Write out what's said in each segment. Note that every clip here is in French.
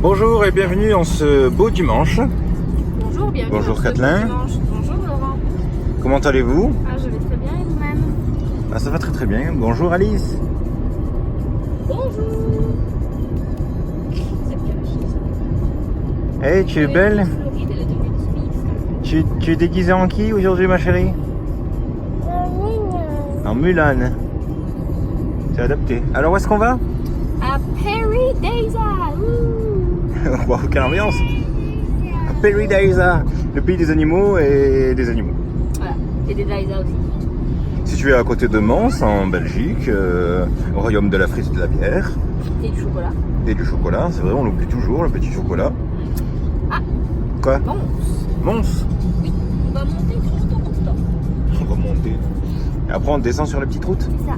Bonjour et bienvenue en ce beau dimanche. Bonjour, bienvenue. Bonjour Kathleen. Bonjour Laurent. Comment allez-vous? Ah, je vais très bien et vous-même? Ah, ça va très bien. Bonjour Alice. Bonjour. Hey, tu es belle? Floride, elle est devenue Suisse. Tu es déguisée en qui aujourd'hui ma chérie? En Mulan. C'est adapté. Alors où est-ce qu'on va? À Paradisa. Wow, quelle ambiance! À Paradisa, le pays des animaux et des animaux. Voilà, et des Daisa aussi. Situé à côté de Mons, en Belgique, au royaume de la frite et de la bière. Et du chocolat. Et du chocolat, c'est vrai, on l'oublie toujours, le petit chocolat. Ah, Quoi? bon. Mons? Oui, on va monter tout au bout. On va monter. Et après on descend sur la petite route? C'est ça.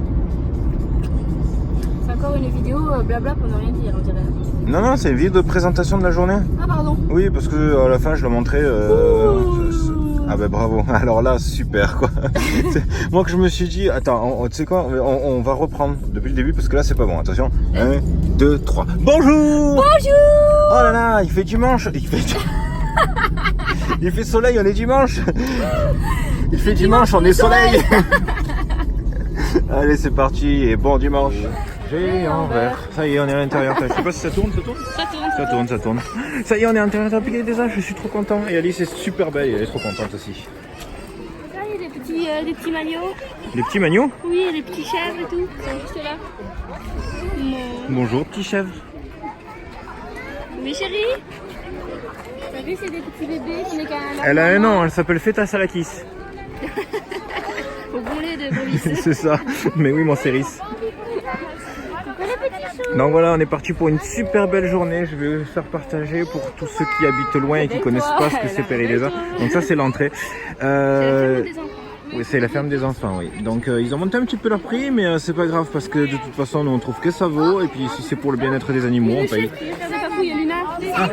C'est encore une vidéo blabla pour ne rien dire, on dirait. Non, c'est une vidéo de présentation de la journée. Ah, pardon. Oui, parce que à la fin je le montrais. Ah ben bravo, alors là super quoi. Moi que je me suis dit, attends, tu sais quoi, on va reprendre depuis le début parce que là c'est pas bon, attention. 1, 2, 3. Bonjour! Bonjour. Oh là là, il fait dimanche. Il fait soleil, on est dimanche. Il fait dimanche, on est soleil. Allez c'est parti et bon dimanche. J'ai en vert. Ça y est, on est à l'intérieur. Je sais pas si ça tourne, ça tourne? Ça tourne. Ça y est, on est à l'intérieur déjà, je suis trop content. Et Alice est super belle, elle est trop contente aussi. Ça, il y a des petits maillots. Les petits magnots? Oui, et les petits chèvres et tout. Ils sont juste là. Bonjour petit chèvre. Oui, chérie. T'as vu, c'est des petits bébés. On est quand même. Elle a un nom, elle s'appelle Feta Salakis. Au bon lait de Boris. C'est ça. Mais oui, mon céris. Donc voilà, on est parti pour une super belle journée. Je vais faire partager pour tous ceux qui habitent loin et qui connaissent pas ce que c'est Paradisa. Donc ça c'est l'entrée. Oui, c'est la ferme des enfants, oui. Donc ils ont monté un petit peu leur prix, mais c'est pas grave parce que de toute façon nous on trouve que ça vaut. Et puis si c'est pour le bien-être des animaux, on paye. Il y a Luna. Ah.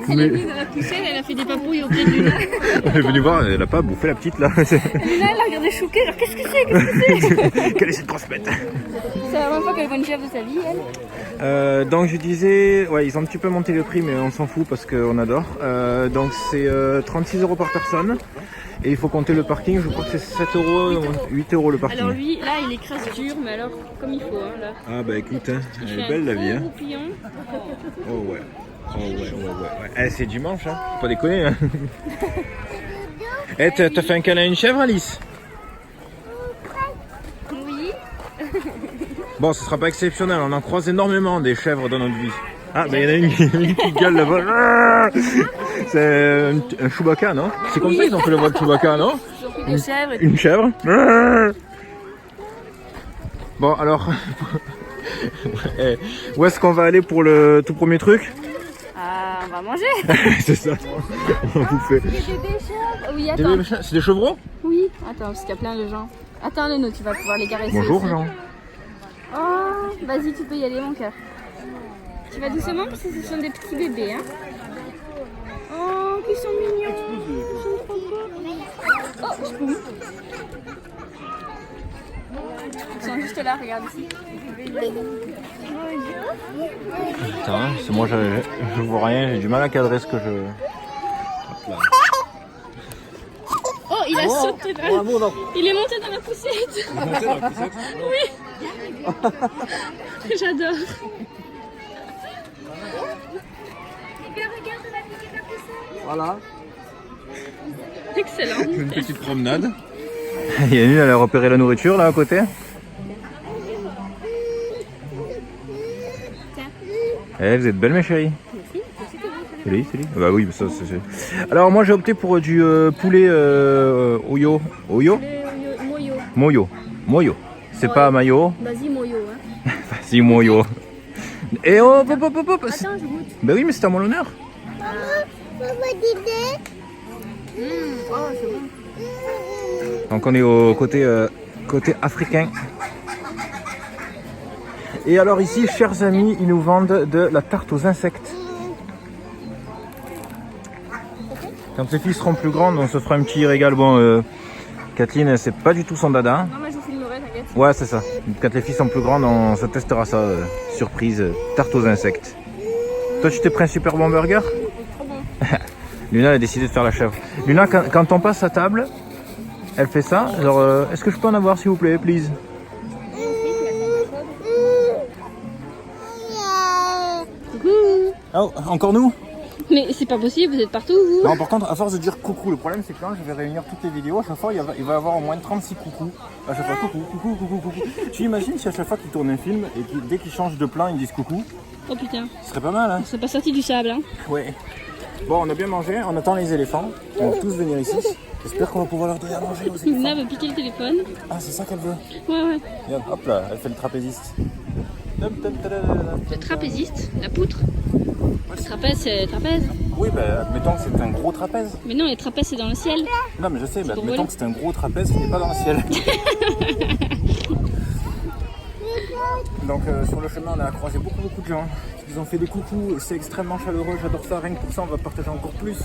Elle est venue dans la poussière, elle a fait des papouilles au pied de Luna. On est venu voir, elle a pas bouffé la petite là. Luna, elle a regardé choquée. Alors qu'est-ce que c'est? Quelle est cette grosse bête? C'est la première fois qu'elle voit une chèvre de sa vie, elle. Donc je disais, ouais, ils ont un petit peu monté le prix, mais on s'en fout parce qu'on adore. Donc c'est 36 € par personne. Et il faut compter le parking, je crois que c'est 7 €, 8 € le parking. Alors lui, là, il écrase dur, mais alors comme il faut, hein, là. Ah bah écoute, hein, Il elle fait est belle un la gros vie. Hein. roupillon. Oh ouais. Eh, c'est dimanche, hein. Faut pas déconner. Hein. Eh, t'as fait un câlin à une chèvre, Alice? Oui. Bon, ce sera pas exceptionnel, on en croise énormément des chèvres dans notre vie. Ah, bah il y en a une qui gueule là-bas. C'est un Chewbacca, non? C'est comme ça qu'ils ont fait le voix de Chewbacca, non? Ils ont pris des chèvres et Une chèvre. Bon, alors, où est-ce qu'on va aller pour le tout premier truc? ah, on va manger. C'est ça, on va bouffer. Des bébés chèvres. Oui, Des attends. bébés chèvres, c'est des chevreaux? Oui, attends, parce qu'il y a plein de gens. Attends, Leno, tu vas pouvoir les caresser. Bonjour aussi. Jean. Oh, vas-y, tu peux y aller, mon cœur. Tu vas doucement parce que ce sont des petits bébés, hein. Oh, qu'ils sont mignons. Ils sont trop beaux. Oh, je peux. Ils sont juste là, regarde ici. Attends, c'est moi je vois rien, j'ai du mal à cadrer ce que je... Hop là. Oh, il a sauté là. Il est monté dans la poussette. Oui. J'adore. Voilà. Excellent. Une petite promenade. Yann, elle a repéré la nourriture là à côté. Eh, vous êtes belle ma chérie. Salut. Bah oui, ça c'est... Alors moi j'ai opté pour du poulet Oyo. Moyo. C'est pas mayo. Vas-y, moyo. Hein. Si Moyo. Et hop. Attends, je goûte. Bah oui, mais c'est à mon honneur. Oh, c'est bon. Donc on est au côté africain. Et alors ici, chers amis, ils nous vendent de la tarte aux insectes. Quand les filles seront plus grandes, on se fera un petit régal. Bon, Kathleen, c'est pas du tout son dada. Non, mais je vous filmerai, t'inquiète. Ouais, c'est ça. Quand les filles sont plus grandes, on se testera ça. Surprise, tarte aux insectes. Toi, tu t'es pris un super bon burger? Trop bon. Luna a décidé de faire la chèvre. Luna, quand on passe à table, elle fait ça. Genre, est-ce que je peux en avoir, s'il vous plaît, please? Coucou. Oh, encore nous? Mais c'est pas possible, vous êtes partout, vous. Non, par contre, à force de dire coucou, le problème c'est que là, je vais réunir toutes les vidéos. À chaque fois, il va y avoir au moins 36 coucou. À chaque fois, coucou, coucou, coucou, coucou. Tu imagines si à chaque fois qu'ils tournent un film et dès qu'ils changent de plan, ils disent coucou? Oh putain, Ce serait pas mal, hein? on serait pas sorti du sable, hein. Ouais. Bon, on a bien mangé, on attend les éléphants. Ils vont tous venir ici. J'espère qu'on va pouvoir leur donner à manger aux Luna éléphants. veut piquer le téléphone. Ah, c'est ça qu'elle veut. Ouais, ouais. Regarde, hop là, elle fait le trapéziste. Le trapéziste, la poutre. Le trapèze, c'est trapèze. Oui, bah, admettons que c'est un gros trapèze. Mais non, les trapèzes, c'est dans le ciel. Non, mais je sais, bah, pour admettons voler. que c'est un gros trapèze qui n'est pas dans le ciel. Donc, sur le chemin, on a croisé beaucoup de gens. Ils ont fait des coucous et c'est extrêmement chaleureux. J'adore ça. Rien que pour ça, on va partager encore plus.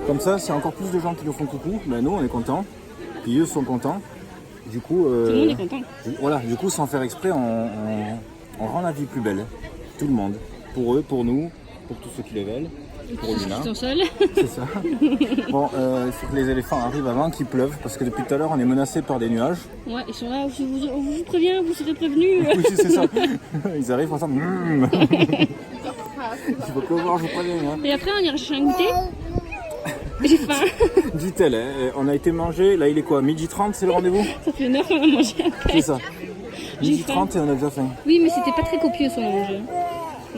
Comme ça, s'il y a encore plus de gens qui nous font coucou, ben nous, on est contents. Puis eux sont contents. Du coup, Tout le monde est content. voilà, du coup, sans faire exprès, on rend la vie plus belle. Tout le monde. Pour eux, pour nous, pour tous ceux qui les veulent. Pour Luna. Ils sont seuls. C'est ça. Bon, il faut que les éléphants arrivent avant qu'il pleuve parce que depuis tout à l'heure, on est menacé par des nuages. Ouais, ils sont là, on vous prévient, vous serez prévenus. Oui, c'est ça. Ils arrivent ensemble. Il faut pleuvoir, je vous préviens. Hein. Et après, on ira chercher un goûter. J'ai faim. Dit-elle, hein, on a été mangé, là il est quoi, 12h30, c'est le rendez-vous? Ça fait 1 heure qu'on a mangé après. C'est ça. J'ai 12h30 et on a déjà faim. Oui, mais c'était pas très copieux son mangé.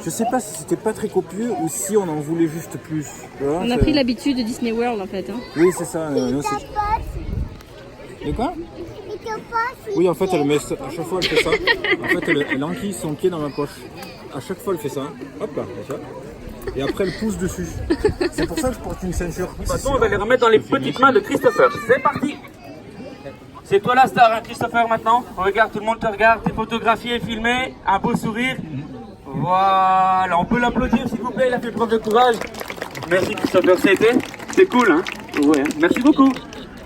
Je sais pas si c'était pas très copieux ou si on en voulait juste plus. Tu vois, On a c'est- pris l'habitude de Disney World en fait. Hein. Oui, c'est ça. Nous, c'est... De quoi? Oui, en fait, elle met ça- à chaque fois elle fait ça. En fait, elle enquille son pied dans ma poche. À chaque fois, elle fait ça. Hop là, comme ça. Et après, elle pousse dessus. C'est pour ça que je porte une ceinture. De toute façon, on va les remettre dans les petites mains de Christopher. C'est parti. C'est toi la star, hein, Christopher, maintenant. Regarde, tout le monde te regarde, t'es photographié, filmé, un beau sourire. Voilà, on peut l'applaudir s'il vous plaît, il a fait preuve de courage. Merci Christopher, c'est cool, hein. Ouais, merci beaucoup.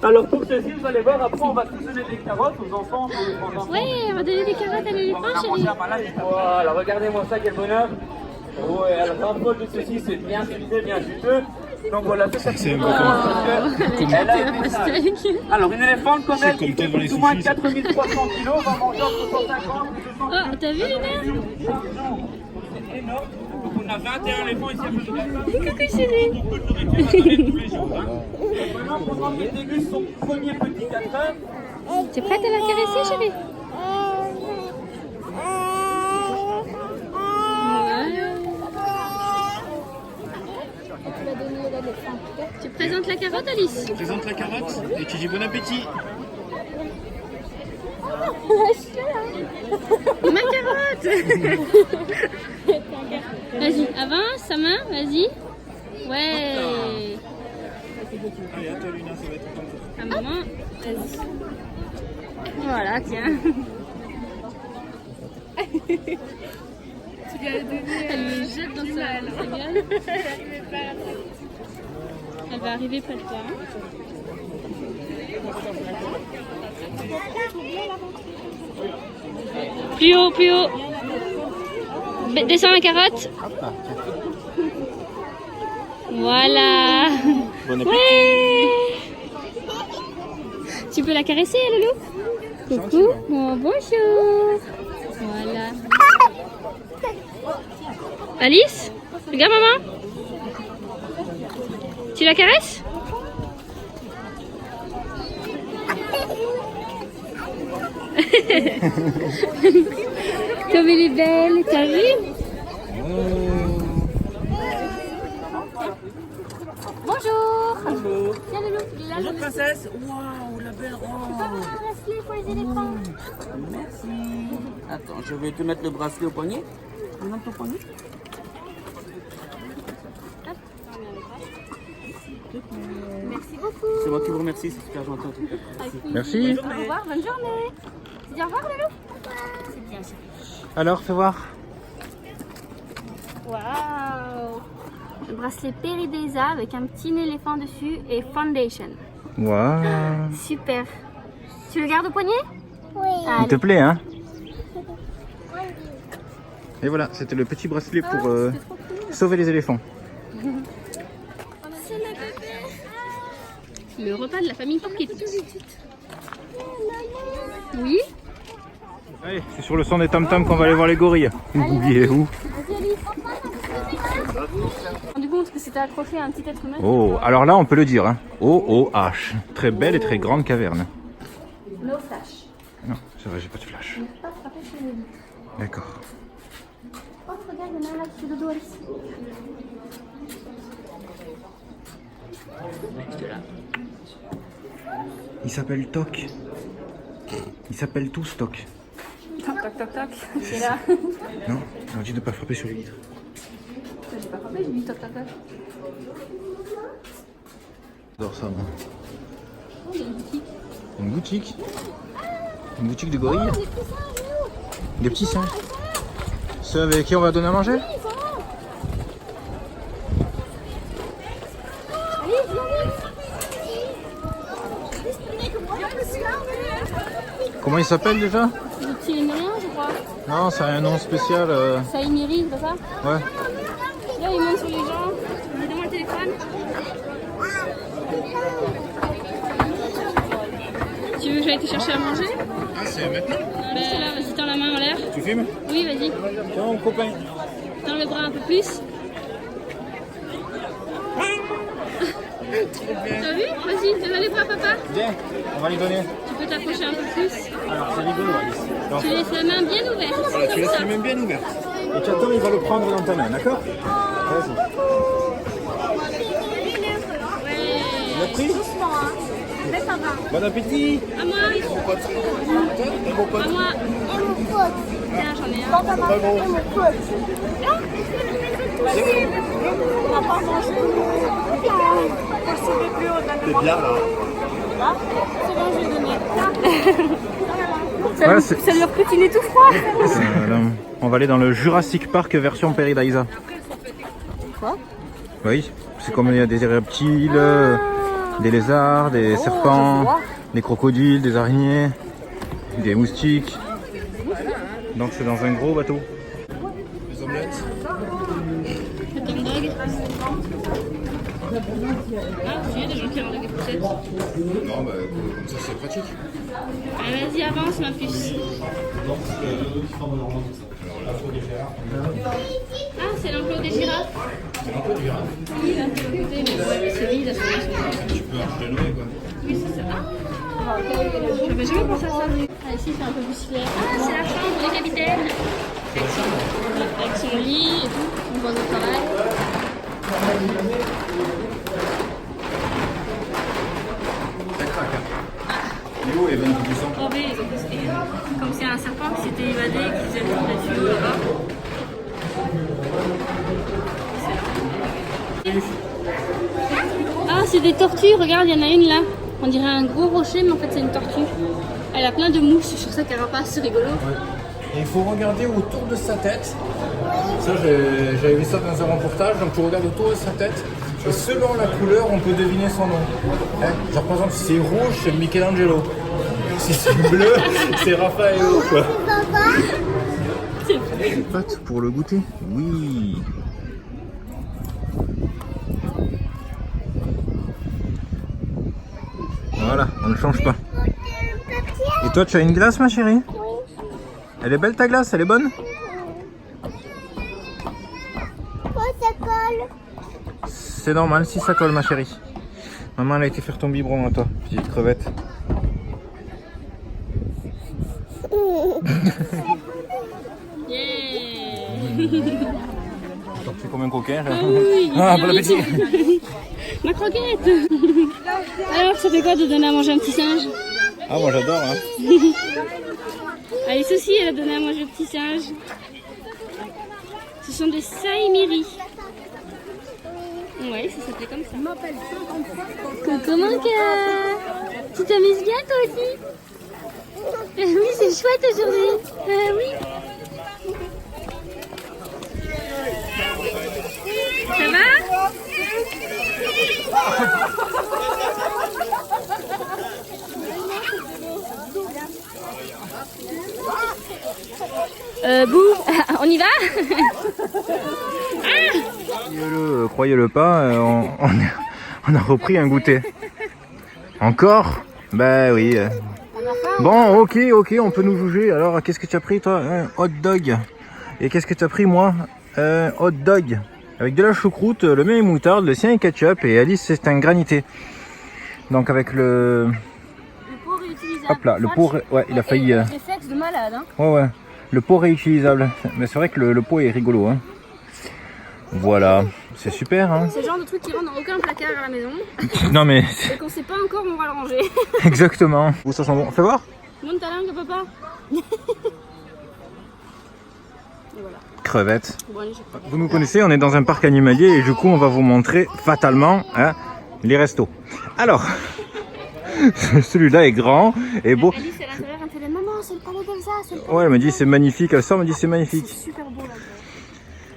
Alors pour ceci, vous allez voir, après on va tous donner des carottes aux enfants. Aux enfants. Ouais, on va donner des carottes à l'éléphant, chérie. Voilà, regardez-moi ça, quel bonheur. Ouais, alors un bol de ceci, c'est bien frisé, bien juteux. Donc voilà, c'est un Alors une éléphante comme elle, qui fait plus ou moins 4300 kilos, va manger entre 150 et 200 Oh, t'as vu Luna? C'est énorme. Donc on a 21 éléphants ici à Frédéric. Coucou chérie. Beaucoup de nourriture à donner tous les jours. Hein. Maintenant, pendant qu'il déguste son premier petit 4 heures, T'es prête à la caresser chérie? Tu présentes la carotte Alice? Présente la carotte et tu dis bon appétit. Ma carotte. Vas-y, avance sa main, vas-y. Ouais. Allez, à toi Luna, ça va être comme ça. À maman, vas-y. Voilà, tiens. Elle le jette dans sa gueule. Elle va arriver près de toi. Hein. Plus haut, plus haut. Descends la carotte. Voilà. Bon appétit. Ouais. Tu peux la caresser, Loulou? Coucou. Oh, bonjour. Voilà. Alice, regarde maman. Tu la caresses? Comme elle est belle, t'as vu? Bonjour. bonjour. Tiens Loulou, il est là. Bonjour princesse. Waouh, la belle robe. Bracelet pour les éléphants. Merci. Attends, je vais te mettre le bracelet au poignet. Regarde ton poignet. Merci beaucoup. C'est moi qui vous remercie, c'est super gentil en tout cas. Merci. Au revoir, bonne journée. Tu dis au revoir Loulou? C'est bien. Alors, fais voir. Waouh! Le bracelet Peridaisa avec un petit éléphant dessus et Foundation. Waouh. Super. Tu le gardes au poignet? Oui. Il te plaît, hein? Et voilà, c'était le petit bracelet pour sauver les éléphants. C'est le bébé. Le repas de la famille Porkit. Oui? Allez, c'est sur le son des tam-tams qu'on va aller voir les gorilles. Oubliez où? rendu compte que c'était accroché à un petit être humain. Oh, alors là on peut le dire, hein. OOH. Très belle et très grande caverne. No flash. Non, c'est vrai, j'ai pas de flash. Ne pas frapper sur les vitres. D'accord. Oh, regarde, il y en a un là qui fait dodo, Alice. Il s'appelle Toc. Ils s'appellent tous Toc. Toc, toc, toc, toc. C'est là. Non, on dit de pas frapper sur les vitres. J'ai pas frappé, j'ai dit toc, toc, toc. J'adore ça, moi. Oh, il y a une boutique. Une boutique. Une boutique de gorilles. Oh, des petits singes, nous. Des petits singes. Ceux avec qui on va donner à manger? Ils sont là. Allez, viens, Comment il s'appelle déjà? c'est des petits lémuriens, je crois. Non, c'est un nom spécial. Ça émirise, c'est pas ça? Ouais. Là, ils montent sur les gens. Donnez-moi le téléphone. Tu veux que j'aille te chercher à manger? Ah, c'est maintenant? Ben là, vas-y, tends la main en l'air. Tu filmes? Oui, vas-y. Tiens, mon copain. Tends le bras un peu plus. T'as vu? Vas-y, donne les bras à papa. Viens, on va lui donner. Tu peux t'approcher un peu plus. Alors, c'est rigolo, Alice. Donc, Tu laisses la main bien ouverte. voilà, tu Comme laisses ça. les mains bien ouvertes. Et tu attends, il va le prendre dans ta main, d'accord? Vas-y. Ouais. Il a pris? Bon appétit! À moi. Mon pote. Et mon pote. À moi. Tiens, j'en ai un. Pas gros. C'est bien là. C'est bon, je vais donner. Ça, Ouais, lui, c'est- ça lui a reputiné tout froid. Voilà. On va aller dans le Jurassic Park version Peridaisa. Quoi? Oui, c'est comme il y a des reptiles, des lézards, des serpents, des crocodiles, des araignées, des moustiques. Donc c'est dans un gros bateau. Les omelettes. Le Tom Dog. Ah, il y a des gens qui rendent des poussettes. Non, bah comme ça c'est pratique. Allez, vas-y, avance, ma puce. Ah, c'est l'enclos des girafes. Oui, là, c'est le côté, mais ouais, c'est vide, à ce moment-là. Tu peux acheter le quoi. Oui, c'est ça. Ah, j'avais jamais pensé à ça. Ah, ici, c'est un peu plus clair. Ah, c'est la chambre du capitaine. Avec son lit et tout, son poste de travail. Ça craque, hein. Léo est 20%. Oh, oui, ils ont poussé. Comme c'est un serpent qui s'était évadé, qui faisait le tour des tuyaux là-bas. Ah, c'est des tortues, regarde, il y en a une là. On dirait un gros rocher, mais en fait, c'est une tortue. Elle a plein de mouches sur sa carapace, c'est rigolo. Et il faut regarder autour de sa tête. Ça, j'avais vu ça dans un reportage. Donc, tu regardes autour de sa tête. Et selon la couleur, on peut deviner son nom. Hein, genre, par exemple, si c'est rouge, c'est Michelangelo. Si c'est bleu, c'est Raffaello. Quoi. Pâte pour le goûter. Oui. Voilà, on ne change pas. Et toi, tu as une glace, ma chérie? Elle est belle ta glace, elle est bonne? Ça colle. C'est normal si ça colle, ma chérie. Maman, elle a été faire ton biberon à toi, petite crevette. Yeah. T'en fais comme un coquin. Ah oui, Ah, il bon est appétit. bien. Ma croquette. Alors, ça fait quoi de donner à manger un petit singe? Ah, moi j'adore. Hein. Alice aussi, elle a donné à manger au petit singe. Ce sont des saïmiris. Ouais, ça s'appelait comme ça. Coucou mon cœur. Tu t'amuses bien toi aussi? Oui, c'est chouette aujourd'hui. Oui. Bouh, on y va? Croyez-le pas, on a repris un goûter. Encore? Bah oui. Bon, ok, on peut nous juger. Alors, qu'est-ce que tu as pris, toi? Un hot dog. Et qu'est-ce que tu as pris, moi? Un hot dog. Avec de la choucroute, le mien est moutarde, le sien est ketchup, et Alice, c'est un granité. Donc, avec le... Le pot réutilisable. Hop là, le pot... Ouais, il a failli... Réflexe de malade, hein. Ouais. Le pot réutilisable. Mais c'est vrai que le pot est rigolo, hein. Voilà. C'est super, hein. C'est le genre de truc qui rentre dans aucun placard à la maison. Non, mais... Et qu'on sait pas encore où on va le ranger. Exactement. Où ça sent bon? Fais voir. Monte ta langue, papa. Et voilà. Crevette. Bon, allez, j'ai pas. Vous nous connaissez, on est dans un parc animalier et du coup on va vous montrer fatalement les restos. Alors, celui-là est grand et beau. Alice, à l'intérieur, elle me fait « Maman, c'est le palais d'Elsa, c'est le palais. Ouais, elle me dit c'est magnifique, elle sort, elle me dit c'est magnifique. C'est super beau là.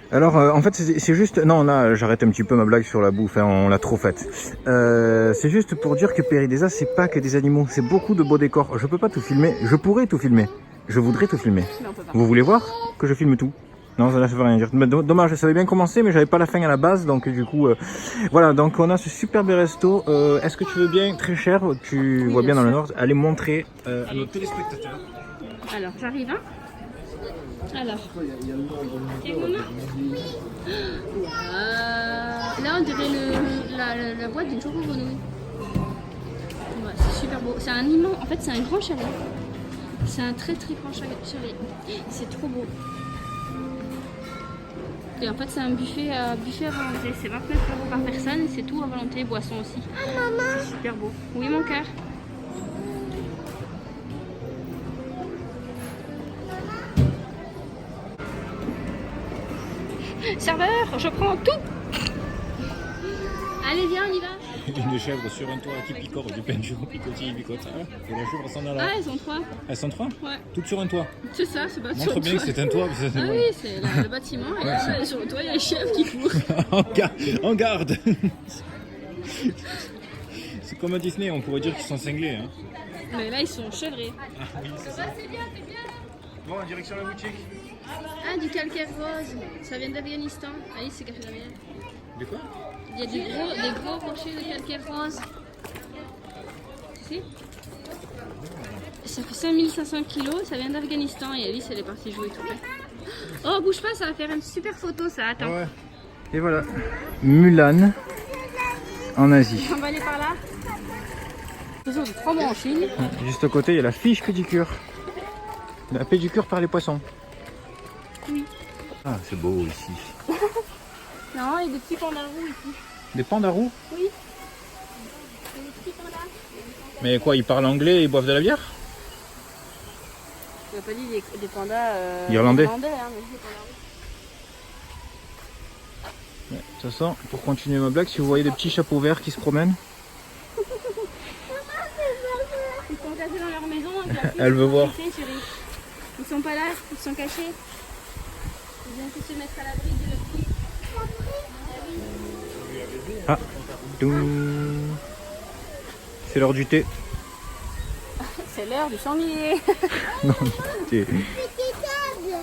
Alors en fait c'est juste, non là j'arrête un petit peu ma blague sur la bouffe, hein, on l'a trop faite. C'est juste pour dire que Péridesa c'est pas que des animaux, c'est beaucoup de beaux décors. Je peux pas tout filmer, je pourrais tout filmer, je voudrais tout filmer. Mais on peut pas. Vous voulez voir que je filme tout? Non, ça ne veut rien dire. Dommage, ça avait bien commencé, mais j'avais pas la fin à la base, donc du coup, voilà. Donc on a ce superbe resto. Est-ce que tu veux bien, très cher, tu vois bien dans le nord, aller montrer à nos téléspectateurs? Alors, j'arrive, hein. Alors. Tiens, maman. Là, on dirait la boîte d'une choco grenouille. Ouais, c'est super beau. C'est un immense. En fait, c'est un grand chalet. C'est un très très grand chalet. C'est trop beau. Et en fait, c'est un buffet à volonté. C'est 29 € par personne. C'est tout à volonté. Boisson aussi. C'est super beau. Oui, mon cœur. Serveur, je prends tout. Allez, viens, on y va. Une chèvre sur un toit qui picore, du pain du picotis, picote. Et la chèvre s'en a là. Ah, elles sont trois. Elles sont trois? Ouais. Toutes sur un toit. C'est ça, c'est pas sur Montre le bien que toit. c'est un toit. Ah oui, c'est le bâtiment. Et là, sur le toit, il y a les chèvres qui courent. En garde. C'est comme à Disney, on pourrait dire qu'ils sont cinglés. Hein. Mais là, ils sont chevrés. Ah oui, c'est ça. Bon, en direction la boutique. Ah, du calcaire rose. Ça vient d'Afghanistan. Alice, c'est café d'Amérique. De quoi? Il y a des gros rochers de calcaire rose. Tu sais? Ça fait 5500 kilos, ça vient d'Afghanistan et Alice elle est partie jouer tout près. Oh bouge pas, ça va faire une super photo ça, attends. Ouais. Et voilà. Mulan en Asie. On va aller par là. Toujours de 3 mois en Chine. Juste à côté, il y a la fiche pédicure. La pédicure par les poissons. Oui. Ah, c'est beau ici. Non, il y a des petits pandas roux ici. Des pandas roux? Oui. Il y a des petits pandas. Mais quoi, ils parlent anglais et ils boivent de la bière? Tu n'as pas dit des pandas Irlandais. hein, mais des pandas roux. Ouais, de toute façon, pour continuer ma blague, si vous voyez des petits chapeaux verts qui se promènent, Ils sont cachés dans leur maison. Avec la Elle veut voir. Chérie. Ils sont pas là, ils sont cachés. Ils viennent tous se mettre à l'abri de leur pluie. ah, doum. C'est l'heure du thé. C'est l'heure du sanglier. Non, thé. Petite table.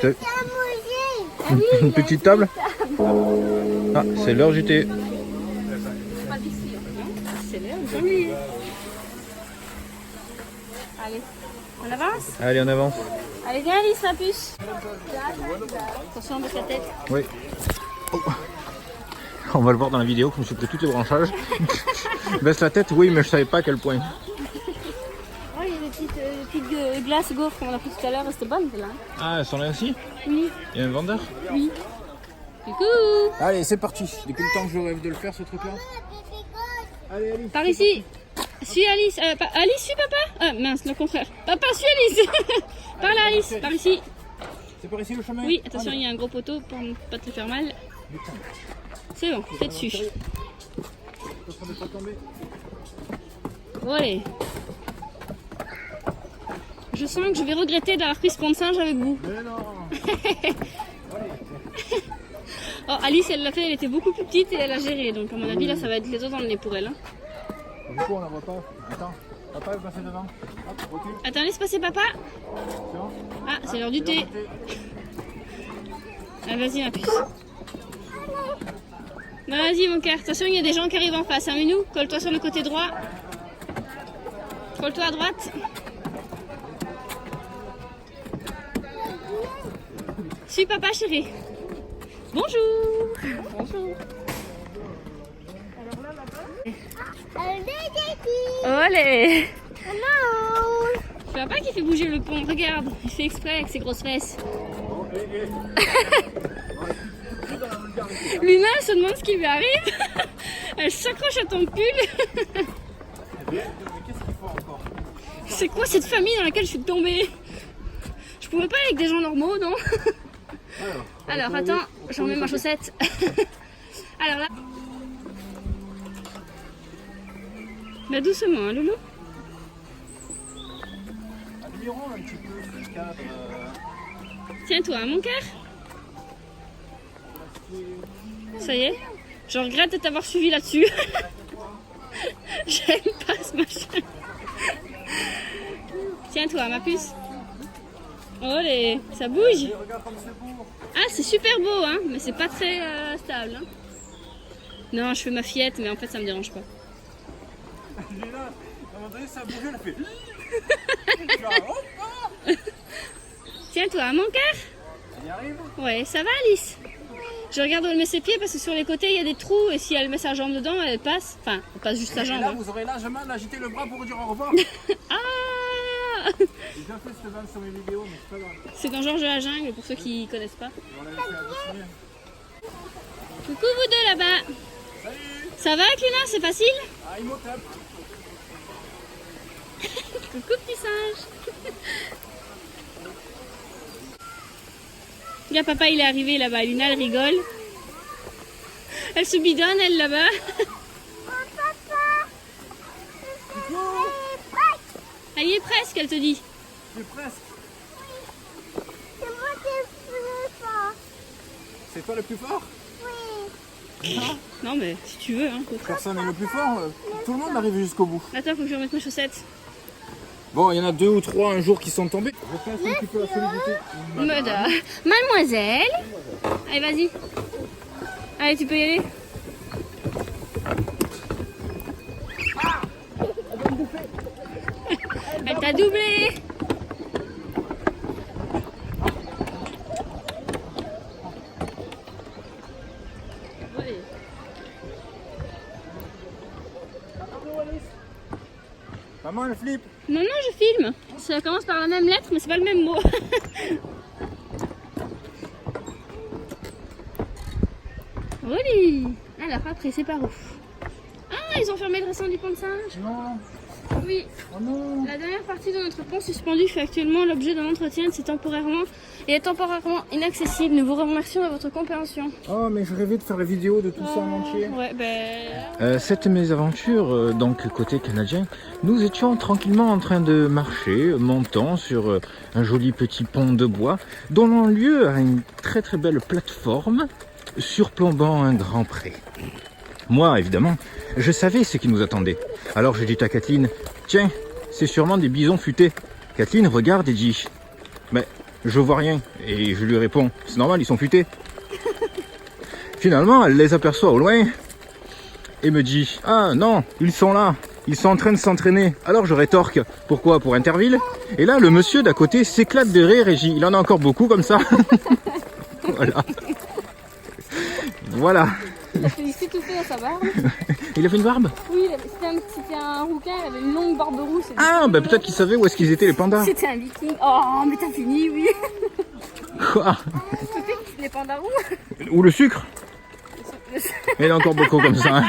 T'as À manger. Ah oui, une petite table? Ah, c'est l'heure du thé. Pas d'ici, hein. C'est l'heure du sanglier. Allez, on avance? Allez, on avance. Allez, viens Alice, la puce. Attention, on baisse la tête. Oui. Oh. On va le voir dans la vidéo, comme je pris tous les branchages. Baisse la tête, oui, mais je savais pas à quel point. Oh, il y a des petites glaces gaufres qu'on a pris tout à l'heure, c'était bonne celle-là. Ah, elles sont là aussi? Oui. Il y a un vendeur? Oui. Coucou. Allez, c'est parti. Depuis le temps que je rêve de le faire, ce truc-là. Allez, allez. Par ici. Suis Alice. Alice, suis papa. Ah mince, le contraire. Papa, suis Alice. Par là, Alice. Par ici. C'est par ici le chemin? Oui, attention, il y a un gros poteau pour ne pas te faire mal. C'est bon, fais dessus. Attention de pas tomber. Bon, allez. Je sens que je vais regretter d'avoir pris ce pont de singe avec vous. Mais non. Oh, Alice, elle l'a fait, elle était beaucoup plus petite et elle a géré. Donc, à mon avis, là, ça va être les os dans le nez pour elle. Hein. Du coup, on la voit pas. Attends. Papa, il passe devant. Hop, recule. Attends, laisse passer papa. Ah, c'est l'heure du thé. Ah, vas-y, ma puce. Bah, vas-y, mon cœur. Attention, il y a des gens qui arrivent en face. Hein, mais nous, colle-toi sur le côté droit. Colle-toi à droite. Suis papa, chérie. Bonjour. Bonjour. Olé. C'est papa qui fait bouger le pont. Regarde, il fait exprès avec ses grosses fesses. Luna, elle se demande ce qui lui arrive. Elle s'accroche à ton pull. C'est quoi cette famille dans laquelle je suis tombée? Je pourrais pas aller avec des gens normaux, non? Alors, attends, j'en mets ma chaussette. Alors là... Bah doucement, hein, Loulou. Tiens-toi, hein, mon cœur. Ça y est, je regrette de t'avoir suivi là-dessus. J'aime pas ce machin. Tiens-toi, ma puce. Olé, ça bouge. Ah, c'est super beau, hein, mais c'est pas très stable. Hein. Non, je fais ma fillette, mais en fait, ça me dérange pas. Ça bouge, elle fait. Tiens-toi, mon cœur. Elle y arrive? Ouais, ça va, Alice? Je regarde où elle met ses pieds parce que sur les côtés, il y a des trous et si elle met sa jambe dedans, elle passe. Enfin, elle passe juste sa jambe. Là, Hein. vous aurez largement agité le bras pour dire au revoir. Ah! J'ai déjà fait cette vanne sur mes vidéos, mais c'est pas grave. C'est dans Georges de la Jungle, pour ceux qui connaissent pas. On l'a laissé à dessiner. Coucou vous deux là-bas. Salut. Ça va avec Luna, c'est facile? Ah, il m'occupe. Coucou petit singe. Regarde, papa il est arrivé là-bas, Luna elle rigole. Elle se bidonne elle là-bas. Elle y est presque, elle te dit. C'est presque. C'est moi qui suis plus fort. C'est toi le plus fort? Oui. Non mais si tu veux. Hein. Personne n'est le plus fort. Tout le monde arrive jusqu'au bout. Attends, faut que je remette mes chaussettes. Bon, il y en a 2 ou 3 un jour qui sont tombés. Je passe un petit peu la solidité. Mademoiselle. Allez, vas-y. Allez, tu peux y aller. Elle t'a doublé. Maman, elle flippe. Non, non, je filme. Ça commence par la même lettre, mais c'est pas le même mot. Oui. Alors après, c'est par où? Ah, ils ont fermé le restant du pont de singe. Non. Oui. Oh non. La dernière partie de notre pont suspendu fait actuellement l'objet d'un entretien. C'est temporairement et est temporairement inaccessible. Nous vous remercions de votre compréhension. Oh, mais je rêvais de faire la vidéo de tout ça en entier. Ouais, ben... Cette mésaventure, donc côté canadien, nous étions tranquillement en train de marcher, montant sur un joli petit pont de bois, donnant lieu à une très très belle plateforme surplombant un grand pré. Moi, évidemment, je savais ce qui nous attendait. Alors j'ai dit à Kathleen, tiens, c'est sûrement des bisons futés. Kathleen regarde et dit, mais je vois rien. Et je lui réponds, c'est normal, ils sont futés. Finalement, elle les aperçoit au loin et me dit, ah non, ils sont là, ils sont en train de s'entraîner. Alors je rétorque, pourquoi? Pour Interville? Et là, le monsieur d'à côté s'éclate de rire et dit, il en a encore beaucoup comme ça. Voilà. Voilà. Il a fait du tout à sa barbe. Il a fait une barbe? Oui, c'était un rouquin, il avait une longue barbe rouge. Ah, bah peut-être qu'il savait où est-ce qu'ils étaient les pandas. C'était un viking. Oh, mais t'as fini, oui. Quoi? Les pandas roux. Ou le sucre? Il y en a encore beaucoup comme ça.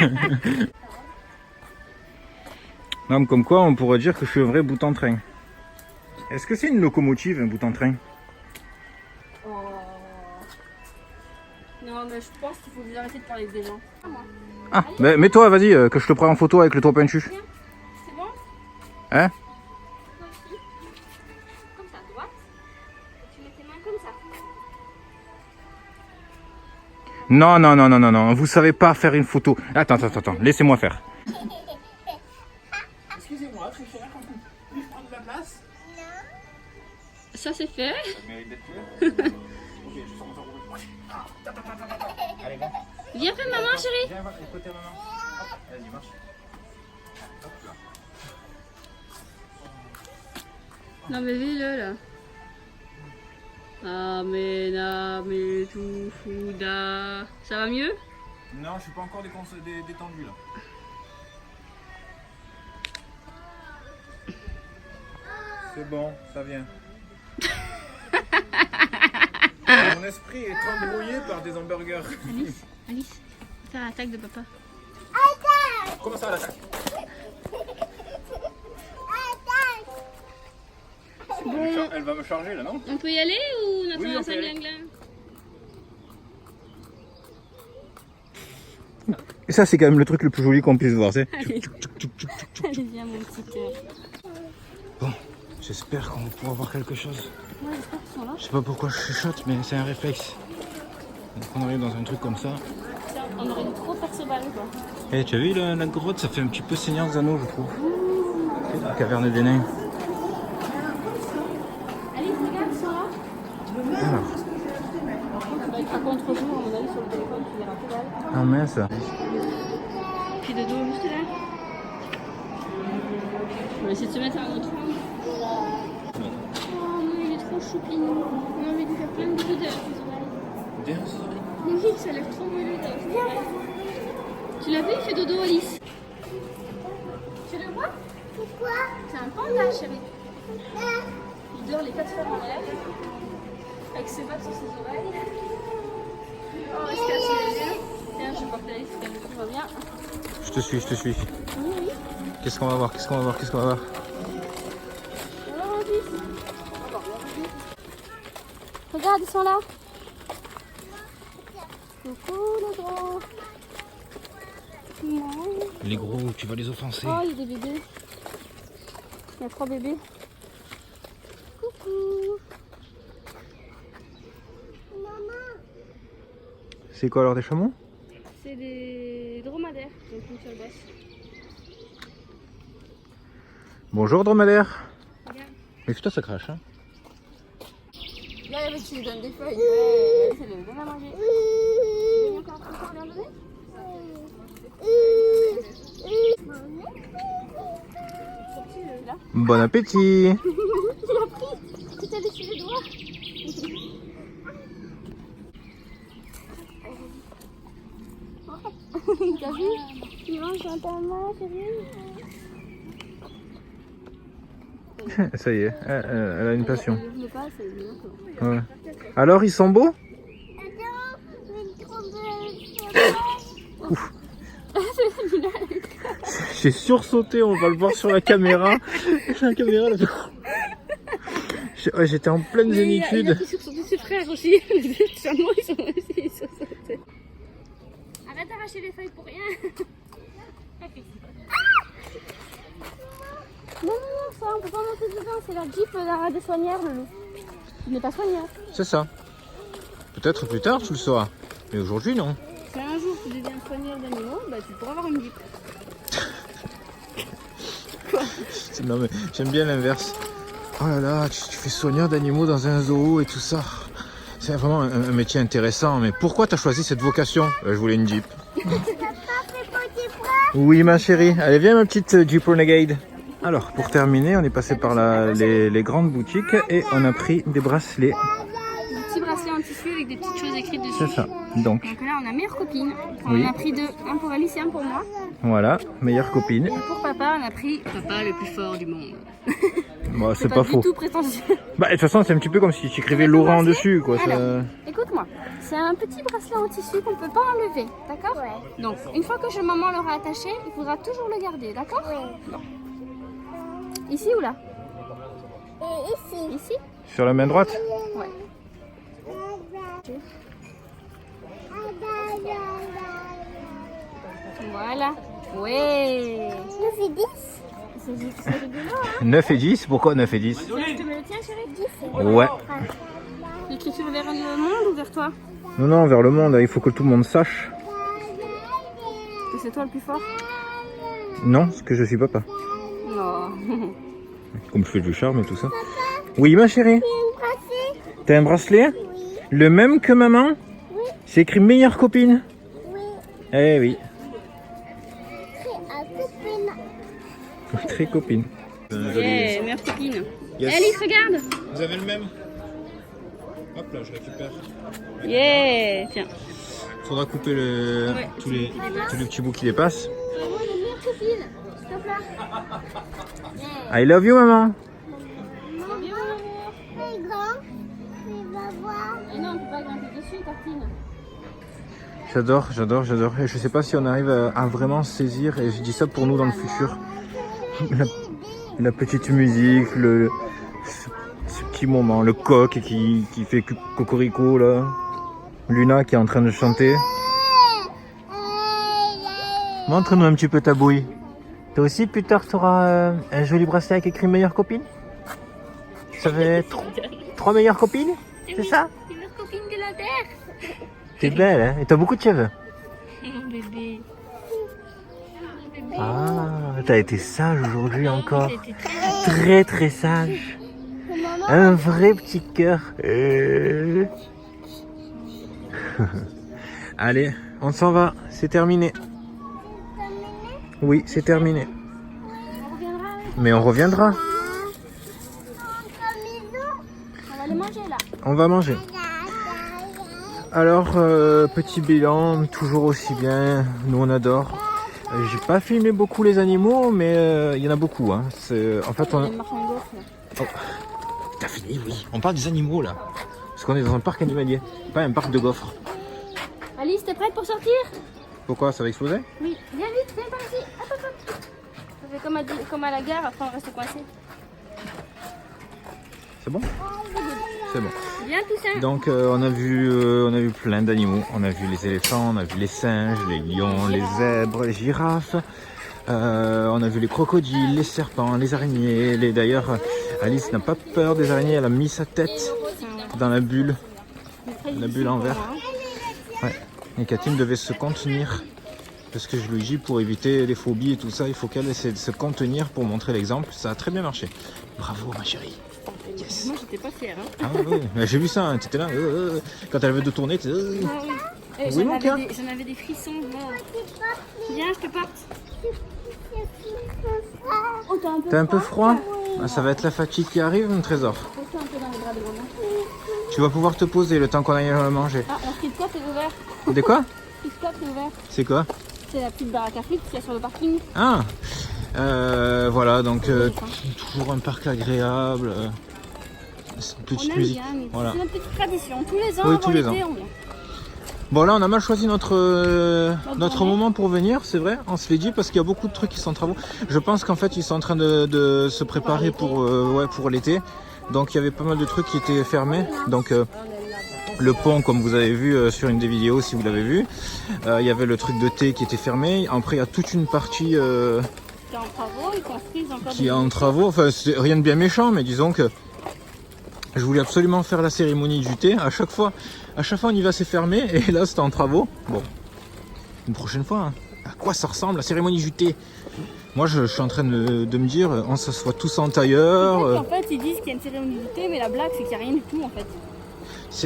Non, comme quoi on pourrait dire que je suis un vrai bout en train. Est-ce que c'est une locomotive, un bout en train? Non, mais je pense qu'il faut vous arrêter de parler avec des gens. Ah, mais mets-toi, vas-y, que je te prends en photo avec le trop penchu. C'est bon? Hein? Toi aussi. Comme ça, droite. Et tu mets tes mains comme ça. Non, non, non, non, non, non, vous savez pas faire une photo. Attends, laissez-moi faire. Excusez-moi, très cher. ça c'est fait. Ça mérite d'être fait. Ok, je sors mon temps. Allez, va. Viens faire maman chérie. Viens, va, écoutez maman. Hop, vas-y, marche. Hop là. Non mais vis-le là. Amena me tu fuda. Ça va mieux? Non, je suis pas encore détendu là. C'est bon, ça vient. Mon esprit est embrouillé par des hamburgers. Alice, c'est l'attaque de papa. Comment ça l'attaque? Bon, Elle va me charger là, non? on peut y aller ou on attend Oui, on un peut y aller. cinglingling? Et ça, c'est quand même le truc le plus joli qu'on puisse voir, c'est. Allez, allez viens mon petit cœur. Bon, j'espère qu'on va pouvoir voir quelque chose. Ouais, j'espère qu'ils sont là. Je sais pas pourquoi je chuchote, mais c'est un réflexe. Donc on arrive dans un truc comme ça. On aurait dû trop faire ce bal quoi. Et tu as vu la grotte, ça fait un petit peu Seigneur des Anneaux, je trouve. C'est la caverne des nains. Alice, regarde, ils sont là. Alors, Ça va être à contre-jour, à mon avis, sur le téléphone, tu verras que dalle. ah mince. Puis de dos juste là. On va essayer de se mettre à un autre angle. Oh mais il est trop choupinou. On a envie de faire plein de bisous derrière ses oreilles. Oui, ça a l'air trop moelleux derrière ses oreilles. Tu l'as vu, il fait dodo Alice. Tu le vois? Pourquoi? C'est un panda chérie. Il dort les quatre fers en l'air. Avec ses pattes sur ses oreilles. Oh, il se cache les yeux. Tiens, je vais porter Alice, tout va bien. Je te suis, je te suis. Oui, oui. Qu'est-ce qu'on va voir? Qu'est-ce qu'on va voir? Qu'est-ce qu'on va voir? Alors, Alice. Regarde, ils sont là. Coucou les gros. Non. Les gros, tu vas les offenser. Oh, il y a des bébés. Il y a 3 bébés. Coucou. C'est quoi alors, des chameaux? C'est des dromadaires, donc une seule bosse. Bonjour dromadaire. Regarde. Mais putain, ça crache, hein. Là, tu lui donnes des feuilles. Ouais, c'est le donne à manger. Tu veux encore un peu leur donner? Là. Bon appétit. Tu l'as pris. Tu t'as laissé les doigts. T'as vu? Il mange un tamas, chérie. Ça y est, elle a une passion. Je ne pas, c'est bien. Ouais. Alors, ils sont beaux? J'ai sursauté, on va le voir sur la caméra. J'ai la caméra là. Ouais, j'étais en pleine Il y a zénitude. qui sursautent ses frères aussi. Les deux chameaux, ils sont aussi sursautés. Arrête d'arracher les feuilles pour rien. Non, non, non, ça, on peut pas monter dedans. C'est la Jeep des soigneurs, le loup. Il n'est pas soigneur. C'est ça. Peut-être plus tard tu le sauras. Mais aujourd'hui non. Si un jour tu deviens soigneur d'animaux, bah tu pourras avoir une Jeep. Non mais j'aime bien l'inverse. Oh là là, tu fais soigneur d'animaux dans un zoo et tout ça. C'est vraiment un métier intéressant. Mais pourquoi tu as choisi cette vocation? Je voulais une Jeep. Oui ma chérie. Allez viens ma petite Jeep Renegade. Alors pour terminer, on est passé par les grandes boutiques et on a pris des bracelets. Des petits bracelets en tissu avec des petites choses écrites dessus. C'est ça. Donc Donc là on a meilleure copine. On Oui. a pris deux, un pour Alice et un pour moi. voilà, meilleure copine. Et pour papa on a pris papa le plus fort du monde. Bon, c'est pas du faux. tout prétentieux. Bah de toute façon c'est un petit peu comme si tu écrivais Laurent dessus quoi. Ça... Alors, écoute-moi, c'est un petit bracelet en tissu qu'on ne peut pas enlever, d'accord? Donc, une fois que maman l'aura attaché, il faudra toujours le garder, d'accord? Bon. Ici ou là? Et ici. Ici? Sur la main droite? Ouais. Voilà. Ouais. 9 et 10. C'est rigolo, hein? 9 et 10, pourquoi 9 et 10? Tu me le tiens, chérie? Ouais. L'écriture vers le monde ou vers toi? Non, non, vers le monde, il faut que tout le monde sache. Que c'est toi le plus fort? Non, parce que je suis papa. Non. Comme je fais du charme et tout ça. Oui, ma chérie. Une T'as un bracelet? Oui. Le même que maman? Oui. C'est écrit meilleure copine. Oui. Eh oui, C'est à copine. très copine. Yeah, meilleure copine. Yes. Alice, regarde. Vous avez le même? Hop là, je récupère. Yeah, tiens. Faudra couper Ouais. tous les petits bouts qui dépassent. Moi, j'ai meilleure copine. Stop là. I love you maman. C'est grand. Il va voir. Et non, on peut pas grimper dessus, tartine. J'adore. Et je sais pas si on arrive à vraiment saisir, et je dis ça pour nous dans le futur, la petite musique, ce petit moment, le coq qui fait cocorico là, Luna qui est en train de chanter. Montre-nous un petit peu ta bouille. Toi aussi plus tard tu auras un joli bracelet avec écrit meilleure copine. Ça fait 3 meilleures copines, c'est ça? C'est meilleure copine de la terre. T'es belle hein, et t'as beaucoup de cheveux. Mon bébé. Ah, t'as été sage aujourd'hui encore. J'étais très... Très sage. Un vrai petit cœur. Allez, on s'en va, c'est terminé. Oui, c'est terminé. Mais on reviendra. On va les manger là. On va manger. Alors, petit bilan, toujours aussi bien. Nous, on adore. J'ai pas filmé beaucoup les animaux, mais il y en a beaucoup. Hein. En fait, on... Les marchands de gaufres, là. Oh. T'as fini, oui. On parle des animaux là. Parce qu'on est dans un parc animalier, pas un parc de gaufres. Alice, t'es prête pour sortir? Pourquoi? Ça va exploser? Oui. Viens vite, viens par ici. Hop, hop, hop. Ça fait comme à la gare, après on reste coincé. C'est bon? C'est bon. Viens Toussaint. Donc on a vu plein d'animaux. On a vu les éléphants, on a vu les singes, les lions, les zèbres, les girafes. On a vu les crocodiles, les serpents, les araignées. D'ailleurs, Alice n'a pas peur des araignées. Elle a mis sa tête dans la bulle en verre. Ouais. Et Catherine devait se contenir. Parce que je lui dis, pour éviter les phobies et tout ça, il faut qu'elle essaie de se contenir pour montrer l'exemple. Ça a très bien marché. Bravo ma chérie. Yes. Moi j'étais pas fière. Hein. Ah oui, mais j'ai vu ça, hein. T'étais là. Quand elle avait de tourner, t'étais... Ah oui. Eh, Oui, mon cœur. J'en avais des frissons. Là. Viens, je te porte. Oh, T'as un peu froid? Ah, ça va être la fatigue qui arrive, mon trésor. Pose-toi un peu dans les bras de maman. Tu vas pouvoir te poser le temps qu'on aille manger. Ah, la frite est ouvert. De quoi? Frite est ouvert. C'est quoi? C'est la petite baraque à frites qu'il y a sur le parking. Ah voilà, donc toujours un parc agréable. C'est une petite On aime musique. bien, mais Voilà. c'est notre petite tradition. Tous les ans, Oui, avant tous les l'été, ans. on vient. Bon là on a mal choisi notre journée. moment pour venir, c'est vrai, on se l'est dit parce qu'il y a beaucoup de trucs qui sont en travaux. Je pense qu'en fait ils sont en train de se préparer pour l'été. Donc il y avait pas mal de trucs qui étaient fermés. Donc le pont comme vous avez vu sur une des vidéos si vous l'avez vu. Il y avait le truc de thé qui était fermé. Après il y a toute une partie C'est en travaux, ils construisent encore qui est en travaux. Enfin c'est rien de bien méchant mais disons que je voulais absolument faire la cérémonie du thé. À chaque fois on y va, c'est fermé. Et là, c'était en travaux. Bon, une prochaine fois. Hein. À quoi ça ressemble, la cérémonie du thé? Moi, je suis en train de me dire, on s'assoit tous en tailleur. En fait, ils disent qu'il y a une cérémonie du thé, mais la blague, c'est qu'il n'y a rien du tout, en fait.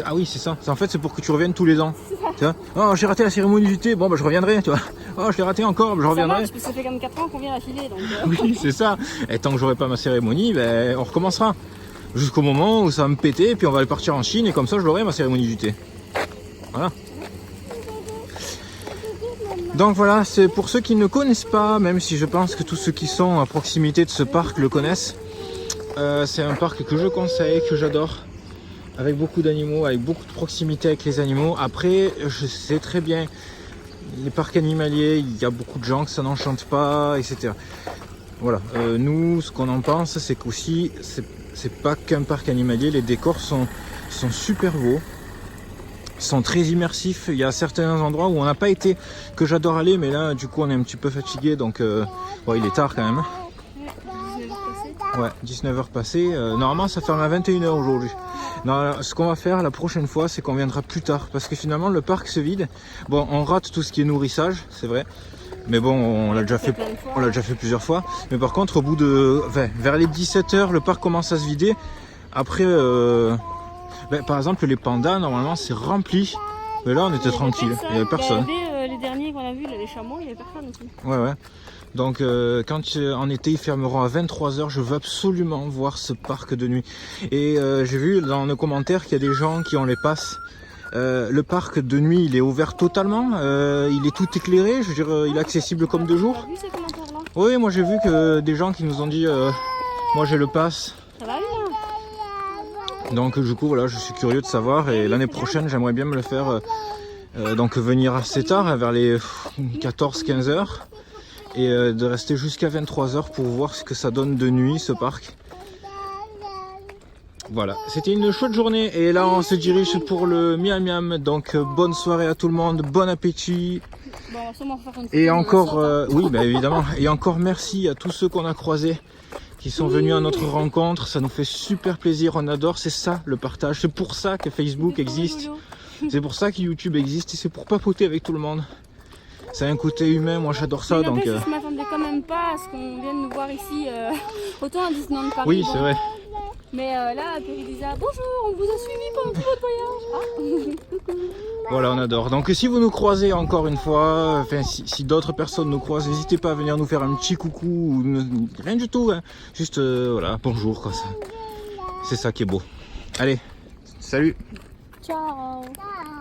Ah oui, c'est ça. En fait, c'est pour que tu reviennes tous les ans. Tu vois, oh, j'ai raté la cérémonie du thé. Bon, bah, je reviendrai. Tu vois. Oh, je l'ai raté encore. Bah, je Ça reviendrai. marche, parce que ça fait comme 4 ans qu'on vient d'affilée. Donc, Oui, c'est ça. Et tant que j'aurai pas ma cérémonie, ben, on recommencera. Jusqu'au moment où ça va me péter, et puis on va aller partir en Chine, et comme ça je l'aurai ma cérémonie du thé. Voilà. Donc voilà, c'est pour ceux qui ne connaissent pas, même si je pense que tous ceux qui sont à proximité de ce parc le connaissent. C'est un parc que je conseille, que j'adore, avec beaucoup d'animaux, avec beaucoup de proximité avec les animaux. Après, je sais très bien, les parcs animaliers, il y a beaucoup de gens que ça n'enchante pas, etc. Voilà, nous, ce qu'on en pense, c'est qu'aussi, c'est pas qu'un parc animalier, les décors sont super beaux, sont très immersifs. Il y a certains endroits où on n'a pas été, que j'adore aller, mais là, du coup, on est un petit peu fatigué, donc bon, il est tard quand même. Ouais, 19h passées. Normalement, ça ferme à 21h aujourd'hui. Non, ce qu'on va faire la prochaine fois, c'est qu'on viendra plus tard, parce que finalement, le parc se vide. Bon, on rate tout ce qui est nourrissage, c'est vrai. Mais bon, on l'a déjà fait plusieurs fois. Mais par contre, au bout de... vers les 17h, le parc commence à se vider. Après, Ben, par exemple, les pandas, normalement, c'est rempli. Mais là, on était tranquille, il n'y avait personne. Les derniers qu'on a vus, les chameaux, il n'y avait personne aussi. Ouais. Donc, quand en été, ils fermeront à 23h, je veux absolument voir ce parc de nuit. Et j'ai vu dans nos commentaires qu'il y a des gens qui ont les passes. Le parc de nuit, il est ouvert totalement. Il est tout éclairé, je veux dire, il est accessible comme de jour. Tu as vu ces commentaires-là? Oui, moi j'ai vu que des gens qui nous ont dit moi j'ai le pass. Ça va, lui, là? Donc du coup voilà, je suis curieux de savoir et l'année prochaine j'aimerais bien me le faire donc venir assez tard, vers les 14-15 heures et de rester jusqu'à 23 heures pour voir ce que ça donne de nuit ce parc. Voilà, c'était une chouette journée et là on se dirige pour le Miam Miam, donc bonne soirée à tout le monde, bon appétit. Bon, on va sûrement faire une Et photo, encore, on saute, oui, bah évidemment, et encore merci à tous ceux qu'on a croisés, qui sont venus à notre rencontre, ça nous fait super plaisir, on adore, c'est ça le partage, c'est pour ça que Facebook existe, c'est pour ça que YouTube existe, et c'est pour papoter avec tout le monde. C'est un côté humain, moi j'adore ça, Mais donc... n'empêche, je m'attendais quand même pas à ce qu'on vienne nous voir ici, autant à Disneyland Paris. Oui, bon. c'est vrai. Mais là, Perry disait bonjour, on vous a suivi pendant tout votre voyage. Ah. Voilà, on adore. Donc si vous nous croisez encore une fois, enfin si d'autres personnes nous croisent, n'hésitez pas à venir nous faire un petit coucou, ou rien du tout, hein. Juste voilà, bonjour quoi. C'est ça qui est beau. Allez, salut. Ciao. Ciao.